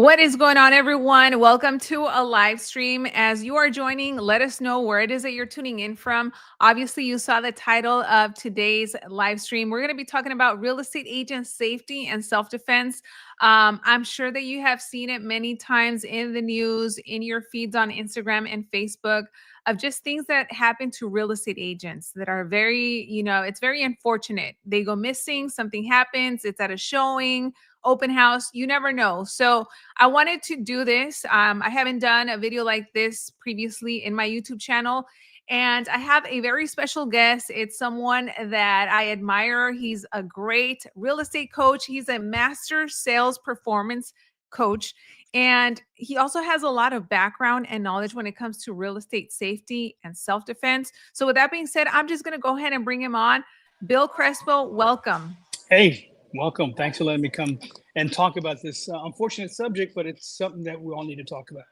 What is going on, everyone? Welcome to a live stream. As you are joining, let us know where it is that you're tuning in from. Obviously, you saw the title of today's live stream. We're going to be talking about real estate agent safety and self-defense. I'm sure that you have seen it many times in the news, in your feeds on Instagram and Facebook, of just things that happen to real estate agents that are very, it's very unfortunate. They go missing, something happens, it's at a showing, open house, you never know. So I wanted to do this. I haven't done a video like this previously in my YouTube channel. And I have a very special guest. It's someone that I admire. He's a great real estate coach. He's a master sales performance coach. And he also has a lot of background and knowledge when it comes to real estate safety and self defense. So, with that being said, I'm just going to go ahead and bring him on. Bill Crespo, welcome. Hey, welcome. Thanks for letting me come and talk about this unfortunate subject, but it's something that we all need to talk about.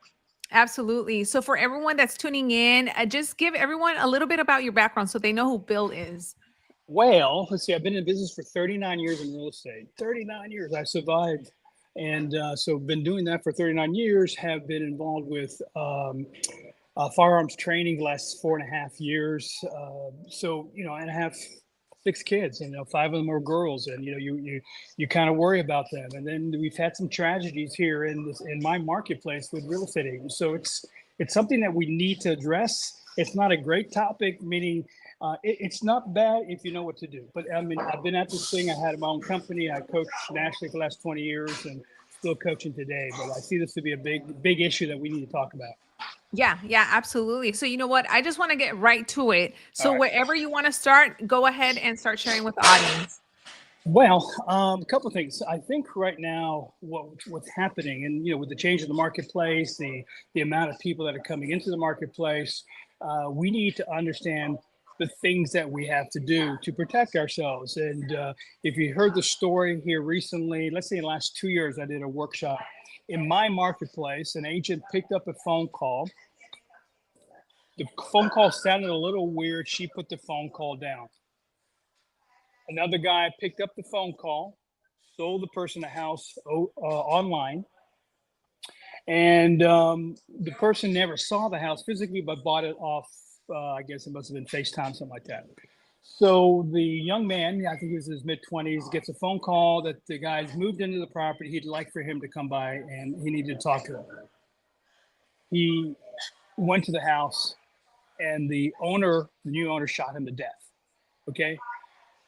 Absolutely. So, for everyone that's tuning in, just give everyone a little bit about your background so they know who Bill is. Well, let's see. I've been in business for 39 years in real estate. 39 years. I survived. And so been doing that for 39 years, have been involved with firearms training the last 4.5 years. And I have 6 kids, and 5 of them are girls, and you kind of worry about them. And then we've had some tragedies here in my marketplace with real estate agents. So it's something that we need to address. It's not a great topic, meaning it's not bad if you know what to do. But I mean, I've been at this thing. I had my own company. I coached nationally for the last 20 years, and still coaching today. But I see this to be a big issue that we need to talk about. Yeah, absolutely. So, you know what? I just want to get right to it. So, All right. wherever you want to start, go ahead and start sharing with the audience. Well, a couple of things. I think right now, what's happening, and with the change in the marketplace, the amount of people that are coming into the marketplace, we need to understand the things that we have to do to protect ourselves. And if you heard the story here recently, let's say in the last 2 years, I did a workshop in my marketplace. An agent picked up a phone call. The phone call sounded a little weird. She put the phone call down. Another guy picked up the phone call, sold the person a house online, and the person never saw the house physically, but bought it off. I guess it must have been FaceTime, something like that. So the young man, I think he was in his mid-20s, gets a phone call that the guy's moved into the property. He'd like for him to come by, and he needed to talk to him. He went to the house, and the new owner, shot him to death. Okay.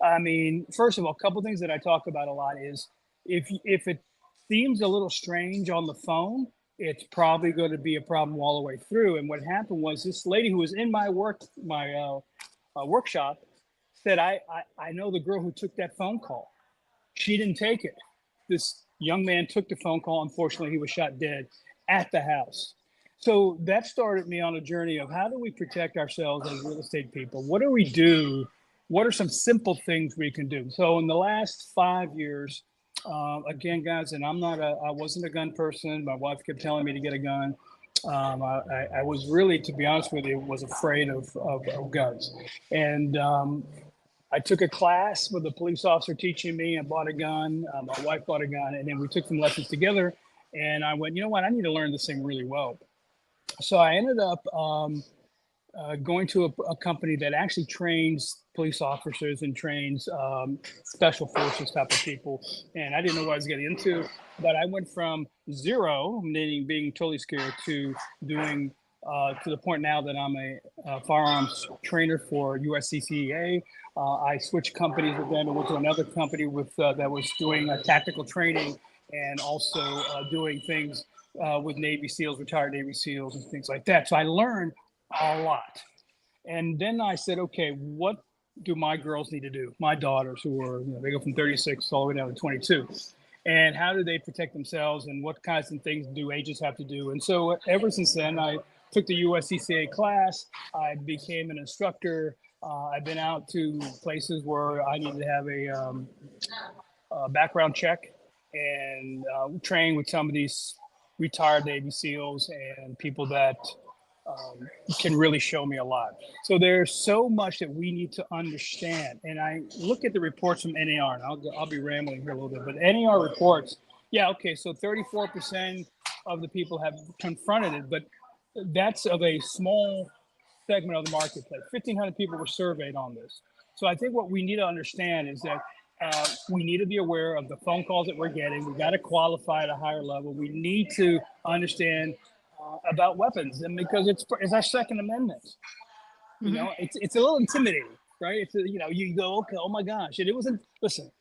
I mean, first of all, a couple of things that I talk about a lot is if it seems a little strange on the phone, it's probably going to be a problem all the way through. And what happened was this lady who was in my workshop said, I know the girl who took that phone call. She didn't take it. This young man took the phone call. Unfortunately, he was shot dead at the house. So that started me on a journey of how do we protect ourselves as real estate people? What do we do? What are some simple things we can do? So in the last 5 years, again, guys, and I wasn't a gun person. My wife kept telling me to get a gun. I was really, to be honest with you, was afraid of guns. And I took a class with a police officer teaching me. I bought a gun. My wife bought a gun, and then we took some lessons together. And I went, you know what? I need to learn this thing really well. So I ended up going to a company that actually trains police officers and trains special forces type of people. And I didn't know what I was getting into, but I went from zero, meaning being totally scared, to doing to the point now that I'm a firearms trainer for USCCA. I switched companies with them and went to another company that was doing tactical training and also doing things with Navy SEALs, retired Navy SEALs, and things like that. So I learned a lot. And then I said, okay, what do my girls need to do? My daughters, who are, they go from 36 all the way down to 22. And how do they protect themselves, and what kinds of things do agents have to do? And so ever since then, I took the USCCA class. I became an instructor. I've been out to places where I needed to have a background check and train with some of these retired Navy SEALs and people that can really show me a lot. So there's so much that we need to understand. And I look at the reports from NAR, and I'll be rambling here a little bit, but NAR reports, yeah, okay, so 34% of the people have confronted it, but that's of a small segment of the marketplace. 1,500 people were surveyed on this. So I think what we need to understand is that we need to be aware of the phone calls that we're getting. We got to qualify at a higher level. We need to understand about weapons, and because it's our Second Amendment. You Mhm. know, it's a little intimidating, right? You go, okay, oh my gosh, and it wasn't. Listen,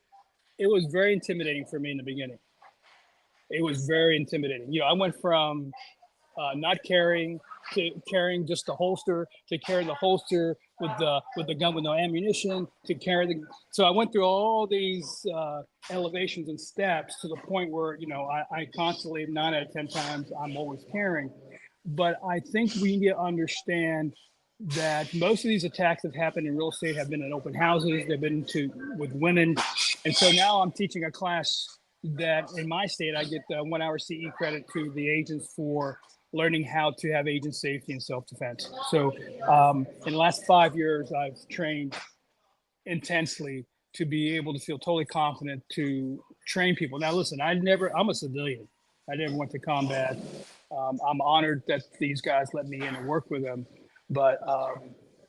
it was very intimidating for me in the beginning. It was very intimidating. I went from not carrying to carrying just the holster to carrying the holster with the gun with no ammunition to carry the. So I went through all these elevations and steps to the point where I constantly 9 out of 10 times I'm always carrying. But I think we need to understand that most of these attacks that happened in real estate have been in open houses. They've been with women, and so now I'm teaching a class that in my state I get 1 hour CE credit to the agents for learning how to have agent safety and self-defense. So in the last 5 years, I've trained intensely to be able to feel totally confident to train people. Now, listen, I'm a civilian. I never went to combat. I'm honored that these guys let me in and work with them, but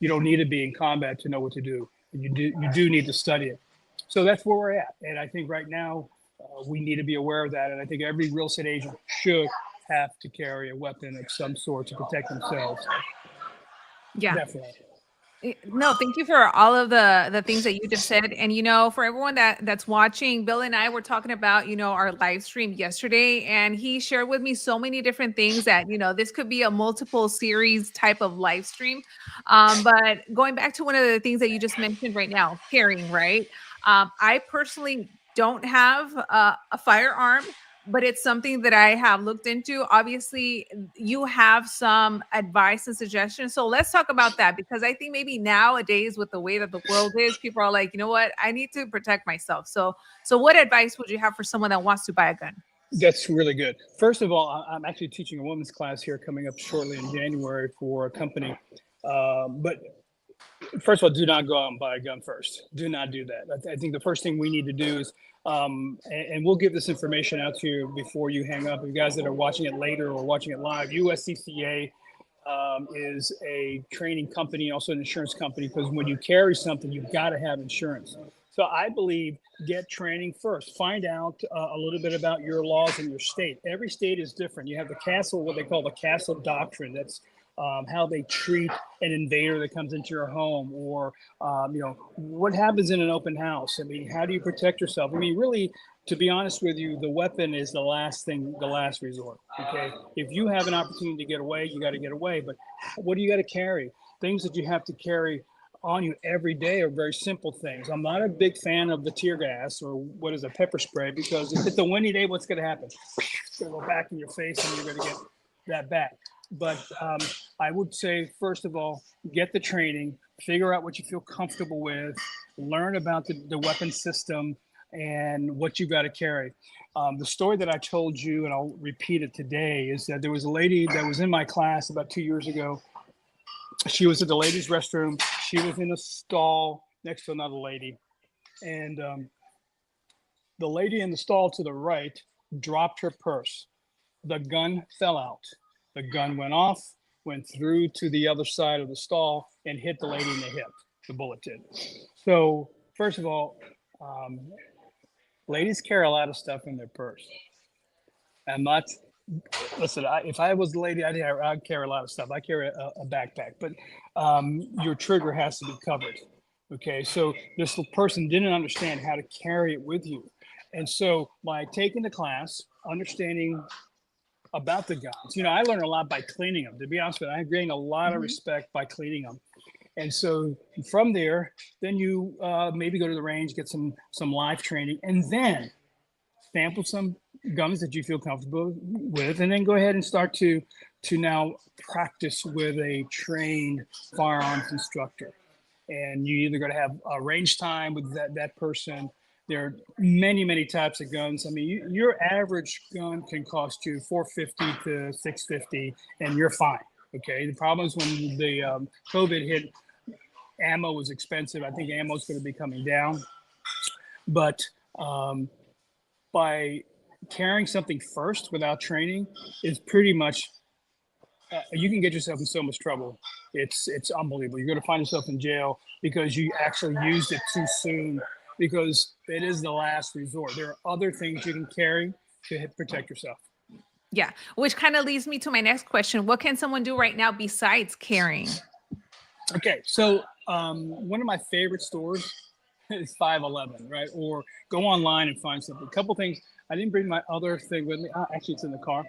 you don't need to be in combat to know what to do. You do need to study it. So that's where we're at. And I think right now we need to be aware of that. And I think every real estate agent should have to carry a weapon of some sort to protect themselves. Yeah. Definitely. No, thank you for all of the things that you just said. And for everyone that's watching, Bill and I were talking about, our live stream yesterday, and he shared with me so many different things that, this could be a multiple series type of live stream. But going back to one of the things that you just mentioned right now, carrying, right? I personally don't have a firearm, but it's something that I have looked into. Obviously, you have some advice and suggestions. So let's talk about that, because I think maybe nowadays, with the way that the world is, people are like, you know what, I need to protect myself. So what advice would you have for someone that wants to buy a gun? That's really good. First of all, I'm actually teaching a women's class here coming up shortly in January for a company. But first of all, do not go out and buy a gun first. Do not do that. I think the first thing we need to do is, and we'll give this information out to you before you hang up. You guys that are watching it later or watching it live, USCCA is a training company, also an insurance company, because when you carry something, you've got to have insurance. So I believe get training first. Find out a little bit about your laws in your state. Every state is different. You have the castle, what they call the castle doctrine. That's how they treat an invader that comes into your home, or what happens in an open house. I mean, how do you protect yourself? I mean, really, to be honest with you, the weapon is the last resort. Okay, if you have an opportunity to get away, you got to get away. But what do you got to carry? Things that you have to carry on you every day are very simple things. I'm not a big fan of the tear gas, or what is a pepper spray, because if it's a windy day, what's going to happen? It's going to go back in your face, and you're going to get that back. But I would say, first of all, get the training, figure out what you feel comfortable with, learn about the weapon system and what you've got to carry. The story that I told you, and I'll repeat it today, is that there was a lady that was in my class about 2 years ago. She was at the ladies' restroom. She was in a stall next to another lady. And the lady in the stall to the right dropped her purse. The gun fell out. The gun went off, went through to the other side of the stall, and hit the lady in the hip. The bullet did. So, first of all, ladies carry a lot of stuff in their purse. I'm not. Listen, if I was the lady, I'd carry a lot of stuff. I carry a backpack, but your trigger has to be covered. Okay, so this person didn't understand how to carry it with you, and so by taking the class, understanding about the guns, I learned a lot by cleaning them. To be honest with you, I gained a lot of Mhm. respect by cleaning them. And so from there, then you maybe go to the range, get some live training, and then sample some guns that you feel comfortable with, and then go ahead and start to now practice with a trained firearms instructor. And you either going to have a range time with that person. There are many types of guns. I mean, your average gun can cost you $450 to $650, and you're fine. Okay. The problem is when the COVID hit, ammo was expensive. I think ammo is going to be coming down, but by carrying something first without training is pretty much you can get yourself in so much trouble. It's unbelievable. You're going to find yourself in jail because you actually used it too soon. Because it is the last resort. There are other things you can carry to protect yourself. Yeah, which kind of leads me to my next question. What can someone do right now besides carrying? Okay, so one of my favorite stores is 511, right? Or go online and find something. A couple things. I didn't bring my other thing with me. Actually, it's in the car.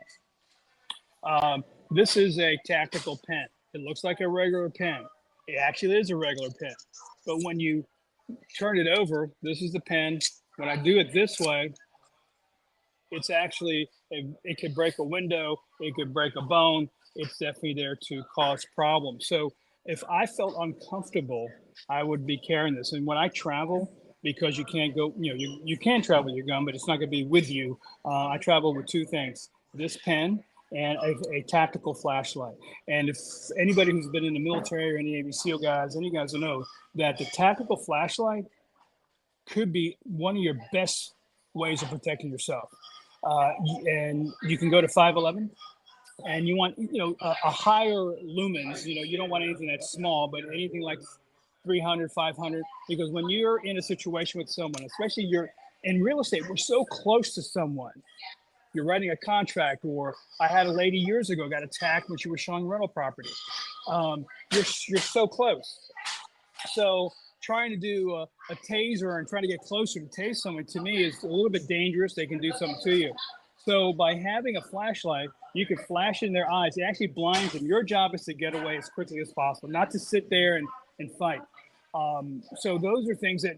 This is a tactical pen. It looks like a regular pen. It actually is a regular pen. But when you turn it over, this is the pen. When I do it this way, it's actually, it could break a window, it could break a bone. It's definitely there to cause problems. So if I felt uncomfortable, I would be carrying this. And when I travel, because you can't go, you can travel with your gun, but it's not going to be with you. I travel with two things: this pen and a tactical flashlight. And if anybody who's been in the military or any Navy SEAL guys, any guys will know that the tactical flashlight could be one of your best ways of protecting yourself. And you can go to 511 and you want a higher lumens. You don't want anything that's small, but anything like 300, 500, because when you're in a situation with someone, especially you're in real estate, we're so close to someone. You're writing a contract, or I had a lady years ago got attacked when she was showing rental property. You're so close. So trying to do a taser and trying to get closer to tase someone, to me, is a little bit dangerous. They can do something to you. So by having a flashlight, you can flash in their eyes. It actually blinds them. Your job is to get away as quickly as possible, not to sit there and fight. So those are things that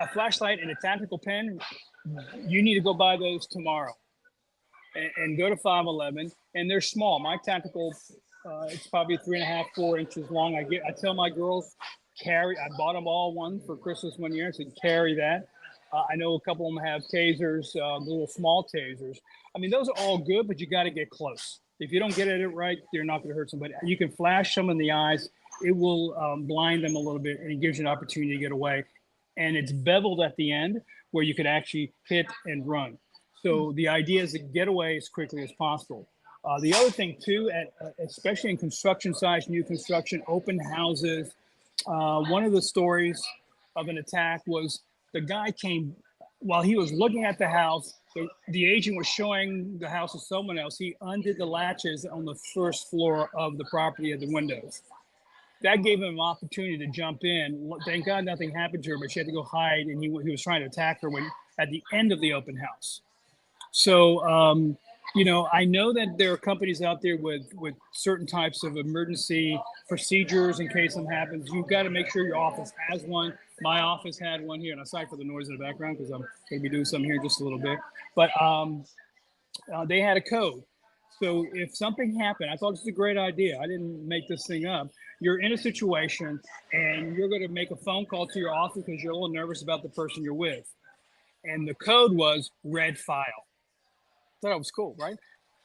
a flashlight and a tactical pen, you need to go buy those tomorrow and go to 511. And they're small. My tactical, it's probably 3.5, 4 inches long. I tell my girls, I bought them all one for Christmas one year, so carry that. I know a couple of them have tasers, little small tasers. I mean, those are all good, but you got to get close. If you don't get it right, they're not going to hurt somebody. You can flash them in the eyes. It will blind them a little bit, and it gives you an opportunity to get away. And it's beveled at the end where you could actually hit and run. So the idea is to get away as quickly as possible. The other thing, too, especially in construction sites, new construction, open houses, one of the stories of an attack was the guy came while he was looking at the house. The agent was showing the house to someone else. He undid the latches on the first floor of the property at the windows. That gave him an opportunity to jump in. Thank God nothing happened to her, but she had to go hide, and he was trying to attack her at the end of the open house. So, I know that there are companies out there with certain types of emergency procedures in case something happens. You've got to make sure your office has one. My office had one here, and I'm sorry for the noise in the background because I'm going to be doing something here in just a little bit. But they had a code. So if something happened, I thought this was a great idea. I didn't make this thing up. You're in a situation and you're going to make a phone call to your office because you're a little nervous about the person you're with. And the code was red file. Thought it was cool, right?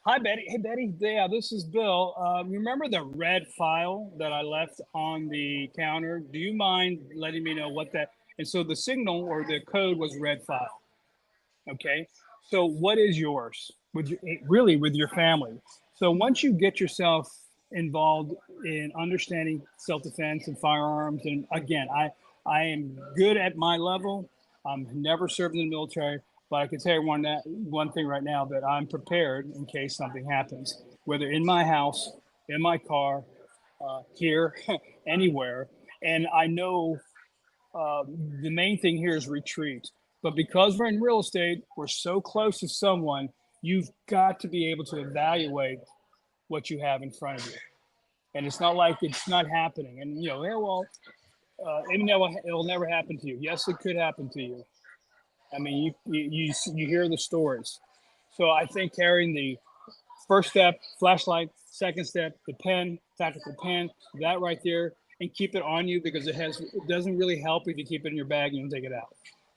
Hi, Betty. Hey, Betty. Yeah, this is Bill. Remember the red file that I left on the counter? Do you mind letting me know what that? And so the signal or the code was red file. Okay. So what is yours with your family? So once you get yourself involved in understanding self-defense and firearms, and again, I am good at my level. I'm never served in the military, but I can tell you one thing right now, that I'm prepared in case something happens, whether in my house, in my car, here, anywhere. And I know the main thing here is retreat. But because we're in real estate, we're so close to someone, you've got to be able to evaluate what you have in front of you. And it's not like it's not happening. And, it will never happen to you. Yes, it could happen to you. I mean, you hear the stories. So I think carrying the first step, flashlight, second step, the pen, tactical pen, that right there, and keep it on you because it doesn't really help if you keep it in your bag and you don't take it out.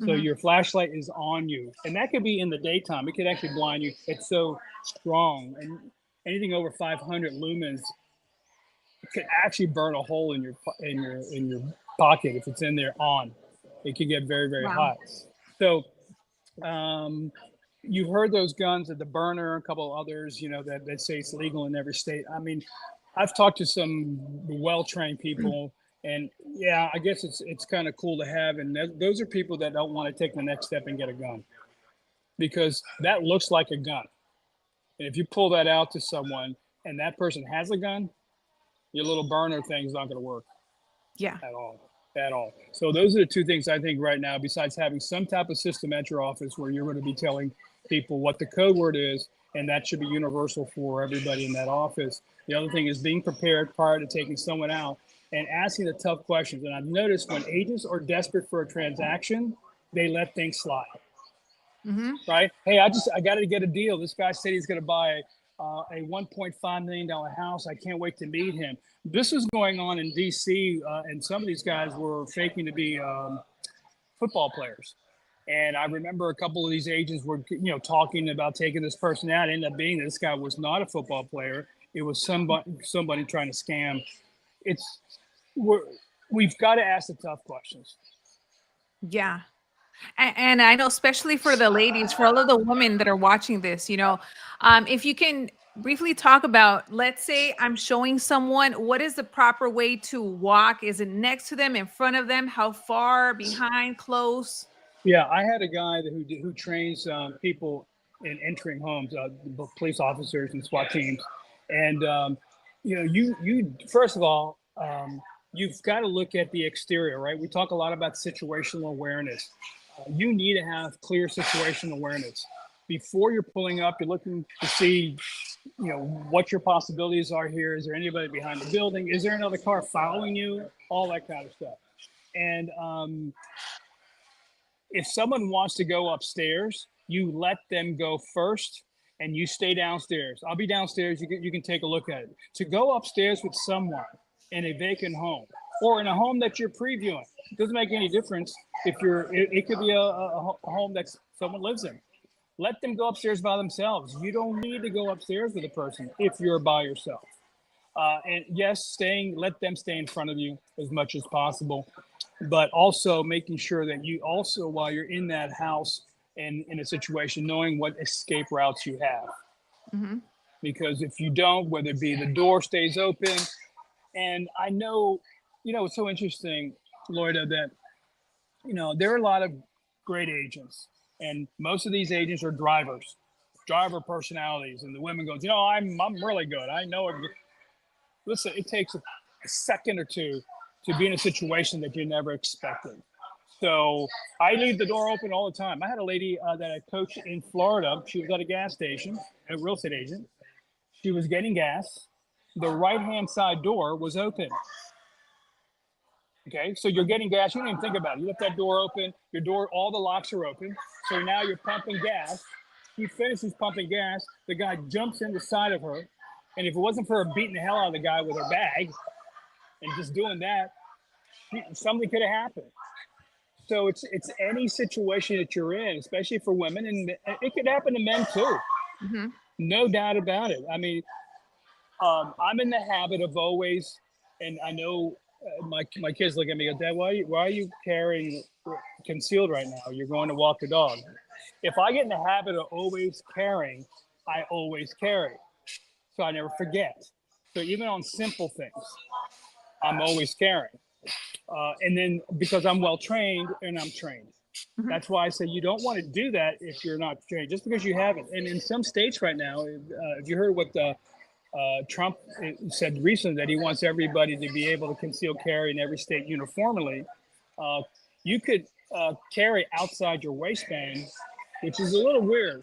So your flashlight is on you, and that could be in the daytime. It could actually blind you. It's so strong, and anything over 500 lumens could actually burn a hole in your pocket if it's in there on. It could get very, very Wow. hot. So, um, you've heard those guns at the burner, a couple others, that say it's legal in every state. I mean, I've talked to some well-trained people, and yeah, I guess it's kind of cool to have. And those are people that don't want to take the next step and get a gun because that looks like a gun. And if you pull that out to someone and that person has a gun, your little burner thing's not going to work Yeah. at all. At all. So those are the two things I think right now, besides having some type of system at your office where you're going to be telling people what the code word is, and that should be universal for everybody in that office. The other thing is being prepared prior to taking someone out and asking the tough questions. And I've noticed when agents are desperate for a transaction, they let things slide. Mm-hmm. Right? Hey, I got to get a deal. This guy said he's going to buy a $1.5 million house. I can't wait to meet him. This was going on in D.C., and some of these guys were faking to be football players. And I remember a couple of these agents were, talking about taking this person out. It ended up being that this guy was not a football player. It was somebody trying to scam. We've got to ask the tough questions. Yeah. And I know, especially for the ladies, for all of the women that are watching this, if you can briefly talk about, let's say I'm showing someone, what is the proper way to walk? Is it next to them, in front of them? How far behind, close? Yeah, I had a guy who trains people in entering homes, police officers and SWAT teams, and you first of all, you've got to look at the exterior, right? We talk a lot about situational awareness. You need to have clear situational awareness before you're pulling up. You're looking to see, what your possibilities are here. Is there anybody behind the building? Is there another car following you? All that kind of stuff, and if someone wants to go upstairs, you let them go first and you stay downstairs. I'll be downstairs. You can take a look at it. To go upstairs with someone in a vacant home or in a home that you're previewing, it doesn't make any difference if it could be a home that someone lives in. Let them go upstairs by themselves. You don't need to go upstairs with a person if you're by yourself. And yes, let them stay in front of you as much as possible, but also making sure that you also, while you're in that house and in a situation, knowing what escape routes you have. Mm-hmm. Because if you don't, whether it be the door stays open, and I know, it's so interesting, Loida, that, there are a lot of great agents, and most of these agents are driver personalities, and the women goes, I'm really good. I know it. Listen, it takes a second or two to be in a situation that you never expected. So I leave the door open all the time. I had a lady that I coached in Florida. She was at a gas station, a real estate agent. She was getting gas. The right-hand side door was open. Okay, so you're getting gas. You don't even think about it. You left that door open. Your door, all the locks are open. So now you're pumping gas. She finishes pumping gas. The guy jumps in the side of her. And if it wasn't for her beating the hell out of the guy with her bag and just doing that, something could have happened. So it's any situation that you're in, especially for women, and it could happen to men too. Mm-hmm. No doubt about it. I mean, I'm in the habit of always, and I know my kids look at me and go, Dad, why are you carrying concealed right now? You're going to walk the dog. If I get in the habit of always carrying, I always carry. So I never forget. So even on simple things, I'm always carrying. And then because I'm well trained and I'm trained. Mm-hmm. That's why I say you don't want to do that if you're not trained, just because you haven't. And in some states right now, if you heard what Trump said recently, that he wants everybody to be able to conceal carry in every state uniformly, you could carry outside your waistband, which is a little weird.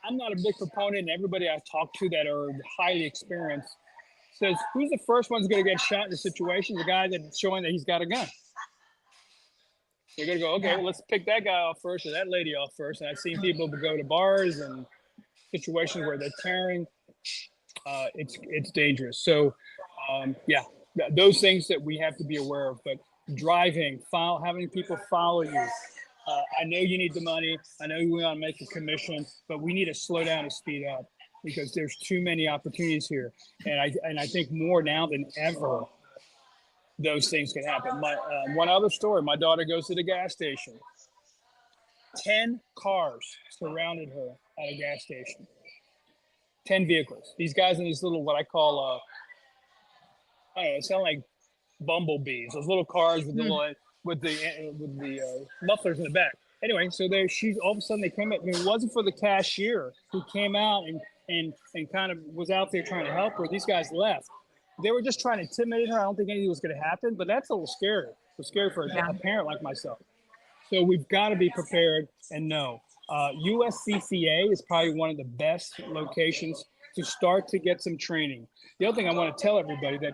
I'm not a big proponent, and everybody I've talked to that are highly experienced says, who's the first one's going to get shot in the situation? The guy that's showing that he's got a gun. You're going to go, okay, well, let's pick that guy off first or that lady off first. And I've seen people go to bars and situations where they're tearing. It's dangerous. So, yeah, those things that we have to be aware of. But driving, having people follow you. I know you need the money. I know we want to make a commission, but we need to slow down and speed up because there's too many opportunities here. And I think more now than ever, those things can happen. One other story, my daughter goes to the gas station 10 cars surrounded her at a gas station. 10 vehicles. These guys in these little, what I call, I don't know, it sound like bumblebees. Those little cars with the Mm. little, with the mufflers in the back. Anyway, so she all of a sudden they came up. I mean, it wasn't for the cashier who came out and kind of was out there trying to help her. These guys left. They were just trying to intimidate her. I don't think anything was going to happen, but that's a little scary. It was scary for Yeah. a parent like myself. So we've got to be prepared and know. USCCA is probably one of the best locations to start to get some training. The other thing I want to tell everybody that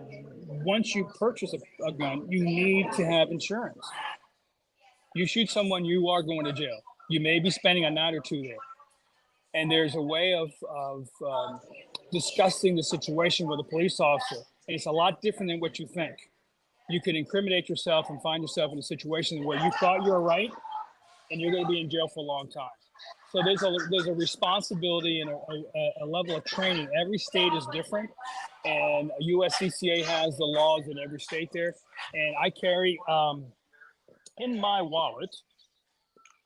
once you purchase a gun, you need to have insurance. You shoot someone, you are going to jail. You may be spending a night or two there. And there's a way of discussing the situation with a police officer. And it's a lot different than what you think. You can incriminate yourself and find yourself in a situation where you thought you were right and you're going to be in jail for a long time. So there's a responsibility and a level of training. Every state is different, and USCCA has the laws in every state there. And I carry in my wallet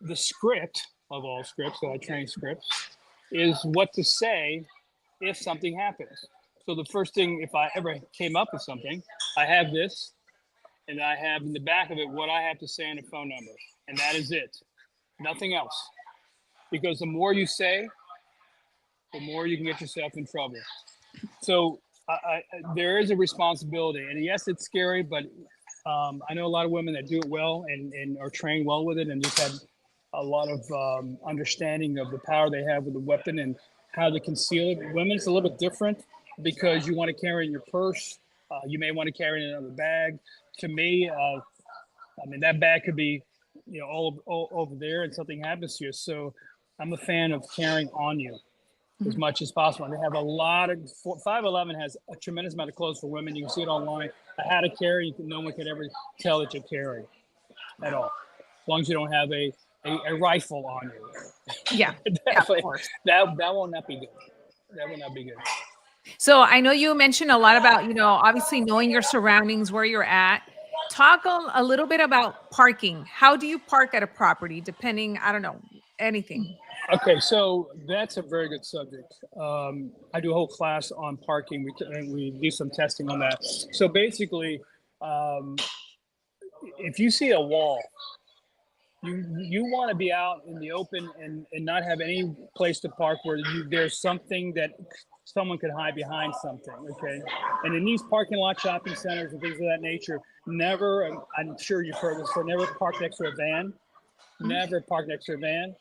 the script of all scripts, so I train scripts, is what to say if something happens. So the first thing, if I ever came up with something, I have this, and I have in the back of it what I have to say and a phone number, and that is it. Nothing else. Because the more you say, the more you can get yourself in trouble. So there is a responsibility. And yes, it's scary, but I know a lot of women that do it well and are trained well with it and just have a lot of understanding of the power they have with the weapon and how to conceal it. Women's a little bit different because you want to carry it in your purse. You may want to carry it in another bag. To me, I mean, that bag could be, all over there and something happens to you. So I'm a fan of carrying on you as much as possible. And they have a lot of 511 has a tremendous amount of clothes for women. You can see it online. How to carry, no one can ever tell that you're carrying at all, as long as you don't have a rifle on you. Yeah. Definitely, Of course. that will not be good. That will not be good. So I know you mentioned a lot about, obviously knowing your surroundings, where you're at. Talk a little bit about parking. How do you park at a property, depending, I don't know, anything? Okay, so that's a very good subject. I do a whole class on parking. We do some testing on that. So basically, if you see a wall, you want to be out in the open and not have any place to park where there's something that someone could hide behind something. Okay, and in these parking lot shopping centers and things of that nature, never. I'm sure you've heard this. So never park next to a van. Never park next to a van.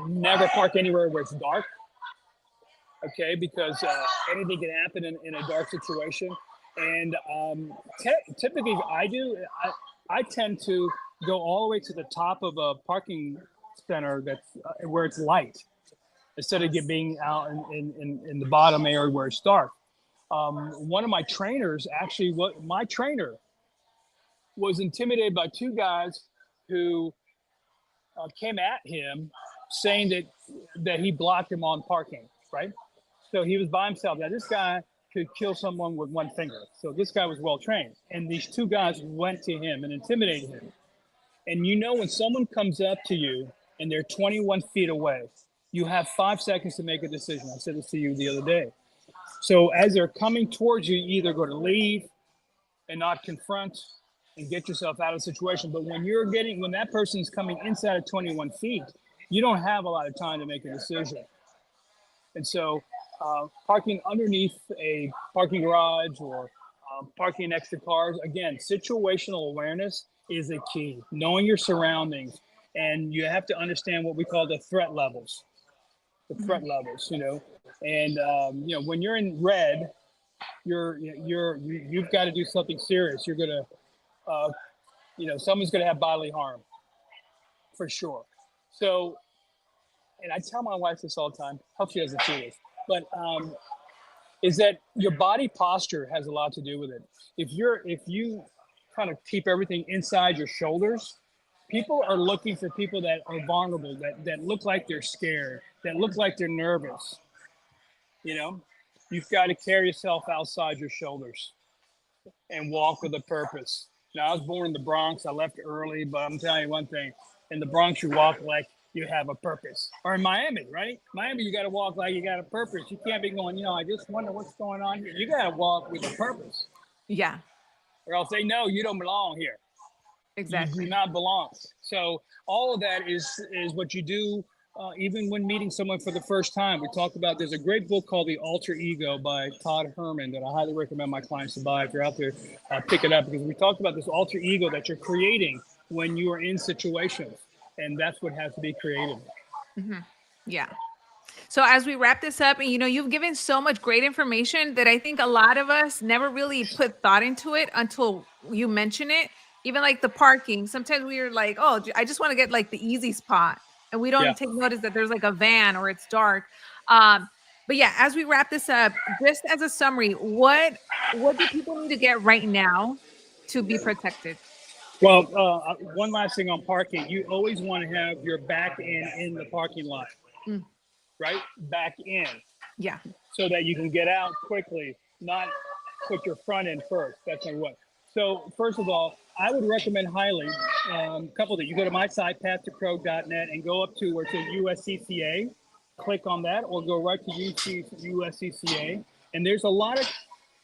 Never park anywhere where it's dark. Okay, because anything can happen in a dark situation. And typically, I tend to go all the way to the top of a parking center that's where it's light, instead of being out in the bottom area where it's dark. One of my trainers, actually, my trainer was intimidated by two guys who came at him saying that he blocked him on parking, right? So he was by himself. Now this guy could kill someone with one finger. So this guy was well trained. And these two guys went to him and intimidated him. And when someone comes up to you and they're 21 feet away, you have 5 seconds to make a decision. I said this to you the other day. So as they're coming towards you, you either go to leave and not confront and get yourself out of the situation. But when that person's coming inside of 21 feet, you don't have a lot of time to make a decision. And so parking underneath a parking garage or parking next to cars, again, situational awareness is a key. Knowing your surroundings, and you have to understand what we call the threat levels. The threat levels, and when you're in red, you've got to do something serious. You're gonna, someone's gonna have bodily harm, for sure. So, and I tell my wife this all the time. Hope she doesn't see this, but is that your body posture has a lot to do with it. If you kind of keep everything inside your shoulders, people are looking for people that are vulnerable, that look like they're scared, that look like they're nervous. You've got to carry yourself outside your shoulders and walk with a purpose. Now, I was born in the Bronx. I left early, but I'm telling you one thing: in the Bronx, you walk like you have a purpose. Or in Miami, right? Miami, you got to walk like you got a purpose. You can't be going, I just wonder what's going on here. You got to walk with a purpose, Yeah, or else they know you don't belong here. You do exactly. not belong. So all of that is what you do. Even when meeting someone for the first time, we talked about. There's a great book called The Alter Ego by Todd Herman that I highly recommend my clients to buy. If you're out there, pick it up, because we talked about this alter ego that you're creating when you are in situations, and that's what has to be created. Mhm. Yeah. So as we wrap this up, and you've given so much great information that I think a lot of us never really put thought into it until you mention it. Even like the parking. Sometimes we are like, "Oh, I just want to get like the easy spot." And we Yeah. don't take notice that there's like a van or it's dark. Um, but yeah, as we wrap this up, just as a summary, what do people need to get right now to be protected? Well, one last thing on parking: you always want to have your back end in the parking lot, Mm, right? Back in, yeah. so that you can get out quickly, not put your front end first. That's number one. So first of all, I would recommend highly a couple of things. You go to my site, path2pro.net, and go up to where it says USCCA. Click on that, or go right to USCCA. And there's a lot of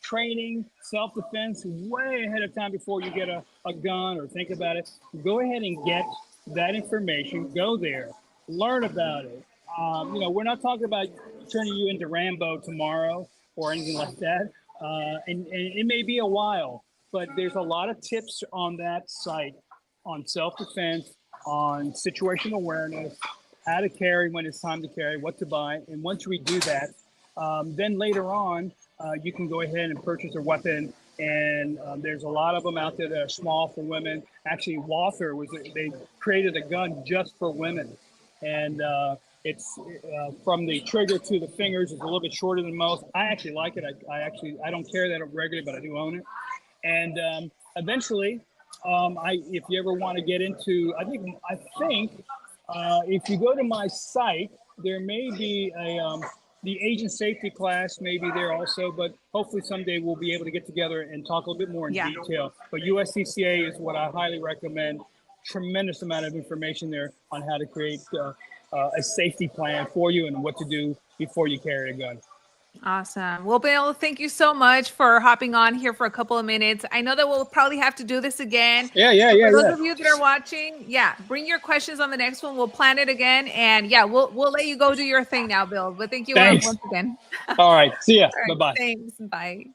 training, self-defense way ahead of time before you get a gun or think about it. Go ahead and get that information. Go there, learn about it. We're not talking about turning you into Rambo tomorrow or anything like that. And it may be a while, but there's a lot of tips on that site on self-defense, on situational awareness, how to carry when it's time to carry, what to buy. And once we do that, then later on, you can go ahead and purchase a weapon. And there's a lot of them out there that are small for women. Actually, Walther they created a gun just for women, and it's from the trigger to the fingers is a little bit shorter than most. I actually like it. I don't carry that regularly, but I do own it. And eventually, if you ever want to get into, I think if you go to my site, there may be the agent safety class may be there also, but hopefully someday we'll be able to get together and talk a little bit more in Yeah. detail. But USCCA is what I highly recommend. Tremendous amount of information there on how to create a safety plan for you and what to do before you carry a gun. Awesome. Well, Bill, thank you so much for hopping on here for a couple of minutes. I know that we'll probably have to do this again. So for those of you that are watching, yeah, bring your questions on the next one. We'll plan it again. And yeah, we'll let you go do your thing now, Bill. But thank you Thanks. once again. All right. See ya. All Bye right. bye. Thanks. Bye.